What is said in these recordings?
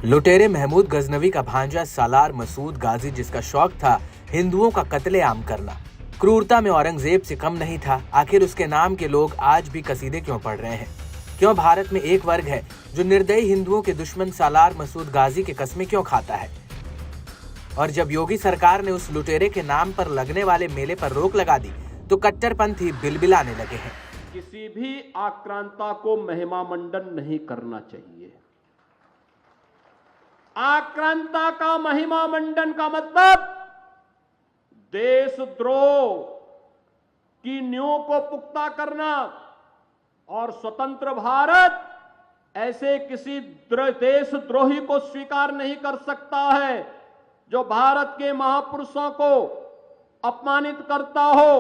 लुटेरे महमूद गजनवी का भांजा सालार मसूद गाजी, जिसका शौक था हिंदुओं का कत्लेआम करना, क्रूरता में औरंगजेब से कम नहीं था। आखिर उसके नाम के लोग आज भी कसीदे क्यों पढ़ रहे हैं? क्यों भारत में एक वर्ग है जो निर्दयी हिंदुओं के दुश्मन सालार मसूद गाजी के कस्में क्यों खाता है? और जब योगी सरकार ने उस लुटेरे के नाम पर लगने वाले मेले पर रोक लगा दी तो कट्टरपंथी बिलबिलाने लगे हैं। किसी भी आक्रांता को महिमा मंडन नहीं करना चाहिए। आक्रांता का महिमा मंडन का मतलब देशद्रोह की नींव को पुख्ता करना, और स्वतंत्र भारत ऐसे किसी देशद्रोही को स्वीकार नहीं कर सकता है जो भारत के महापुरुषों को अपमानित करता हो,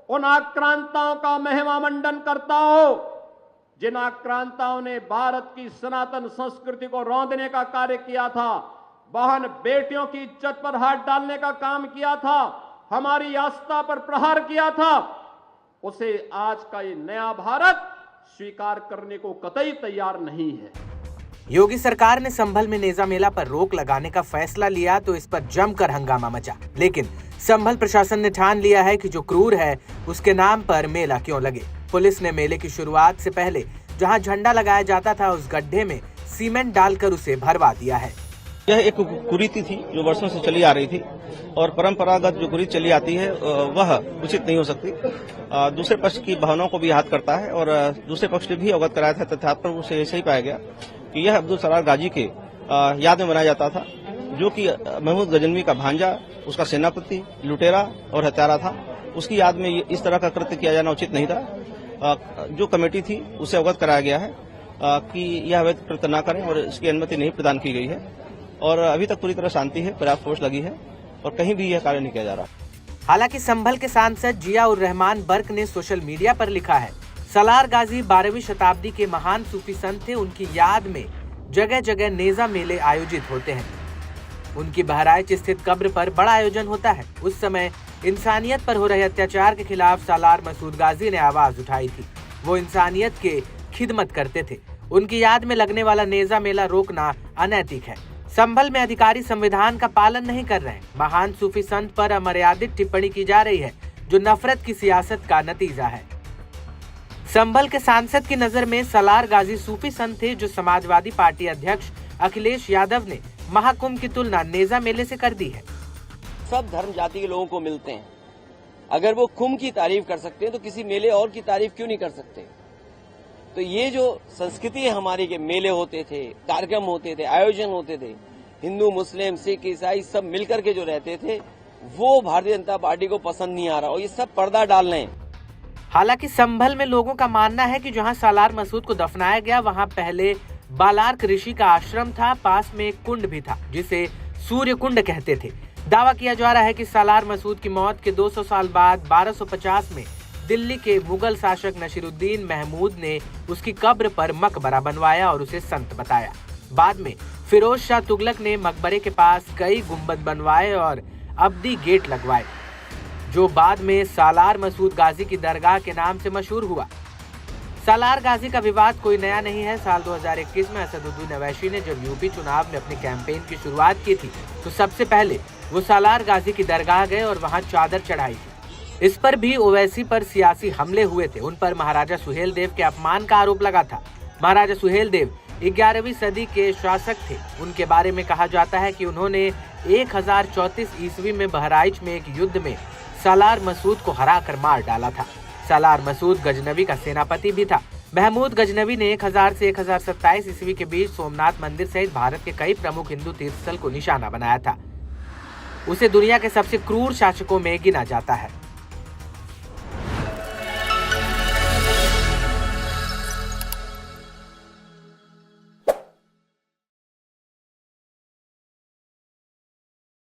उन आक्रांताओं का महिमा मंडन करता हो जिन आक्रांताओं ने भारत की सनातन संस्कृति को रौंदने का कार्य किया था, बहन बेटियों की इज्जत पर हाथ डालने का काम किया था, हमारी आस्था पर प्रहार किया था, उसे आज का ये नया भारत स्वीकार करने को कतई तैयार नहीं है। योगी सरकार ने संभल में नेजा मेला पर रोक लगाने का फैसला लिया तो इस पर जमकर हंगामा मचा, लेकिन संभल प्रशासन ने ठान लिया है कि जो क्रूर है उसके नाम पर मेला क्यों लगे। पुलिस ने मेले की शुरुआत से पहले जहां झंडा लगाया जाता था उस गड्ढे में सीमेंट डालकर उसे भरवा दिया है। यह एक कुरीति थी जो वर्षों से चली आ रही थी, और परंपरागत जो कुरीति चली आती है वह उचित नहीं हो सकती। दूसरे पक्ष की भावनाओं को भी याद करता है, और दूसरे पक्ष ने भी अवगत कराया था तथ्यात्मक रूप से ऐसे ही पाया गया कि यह अब्दुल सलार गाजी के याद में मनाया जाता था, जो कि महमूद गजनवी का भांजा, उसका सेनापति, लुटेरा और हत्यारा था। उसकी याद में इस तरह का कृत्य किया जाना उचित नहीं था। जो कमेटी थी उसे अवगत कराया गया है कि यह अवैध कृत्य न करें, और इसकी अनुमति नहीं प्रदान की गई है, और अभी तक पूरी तरह शांति है, पर्याप्त फोर्स लगी है और कहीं भी यह कार्य नहीं किया जा रहा। हालांकि संभल के सांसद जिया उर रहमान बर्क ने सोशल मीडिया पर लिखा है, सालार गाजी 12वीं शताब्दी के महान सूफी संत थे, उनकी याद में जगह जगह नेजा मेले आयोजित होते हैं। उनकी बहराइच स्थित कब्र पर बड़ा आयोजन होता है। उस समय इंसानियत पर हो रहे अत्याचार के खिलाफ सालार मसूद गाजी ने आवाज उठाई थी। वो इंसानियत के खिदमत करते थे। उनकी याद में लगने वाला नेजा मेला रोकना अनैतिक है। संभल में अधिकारी संविधान का पालन नहीं कर रहे हैं। महान सूफी संत पर अमर्यादित टिप्पणी की जा रही है जो नफरत की सियासत का नतीजा है। संभल के सांसद की नजर में सालार गाजी सूफी संत थे जो समाजवादी पार्टी अध्यक्ष अखिलेश यादव ने महाकुंभ की तुलना नेजा मेले से कर दी है। सब धर्म जाति के लोगों को मिलते हैं। अगर वो कुंभ की तारीफ कर सकते हैं तो किसी मेले और की तारीफ क्यों नहीं कर सकते? तो ये जो संस्कृति है हमारी के मेले होते थे, कार्यक्रम होते थे, आयोजन होते थे, हिंदू मुस्लिम सिख ईसाई सब मिलकर के जो रहते थे, वो भारतीय जनता पार्टी को पसंद नहीं आ रहा, और ये सब पर्दा डाल रहे हैं। हालांकि संभल में लोगों का मानना है कि जहां सालार मसूद को दफनाया गया वहां पहले बालार्क ऋषि का आश्रम था, पास में एक कुंड भी था जिसे सूर्य कुंड कहते थे। दावा किया जा रहा है कि सालार मसूद की मौत के 200 साल बाद 1250 में दिल्ली के मुगल शासक नसीरुद्दीन महमूद ने उसकी कब्र पर मकबरा बनवाया और उसे संत बताया। बाद में फिरोज शाह तुगलक ने मकबरे के पास कई गुंबद बनवाए और अब्दी गेट लगवाए, जो बाद में सालार मसूद गाजी की दरगाह के नाम से मशहूर हुआ। सालार गाजी का विवाद कोई नया नहीं है। साल 2021 में असदुद्दीन अवैसी ने जब यूपी चुनाव में अपनी कैंपेन की शुरुआत की थी तो सबसे पहले वो सालार गाजी की दरगाह गए और वहां चादर चढ़ाई थी। इस पर भी ओवैसी पर सियासी हमले हुए थे। उन पर महाराजा सुहेल देव के अपमान का आरोप लगा था। महाराजा सुहेल देव 11वीं सदी के शासक थे। उनके बारे में कहा जाता है कि उन्होंने 1034 ईस्वी में बहराइच में एक युद्ध में सालार मसूद को हराकर मार डाला था। सालार मसूद गजनवी का सेनापति भी था। महमूद गजनवी ने 1000 से 1027 ईस्वी के बीच सोमनाथ मंदिर सहित भारत के कई प्रमुख हिंदू तीर्थस्थल को निशाना बनाया था। उसे दुनिया के सबसे क्रूर शासकों में गिना जाता है।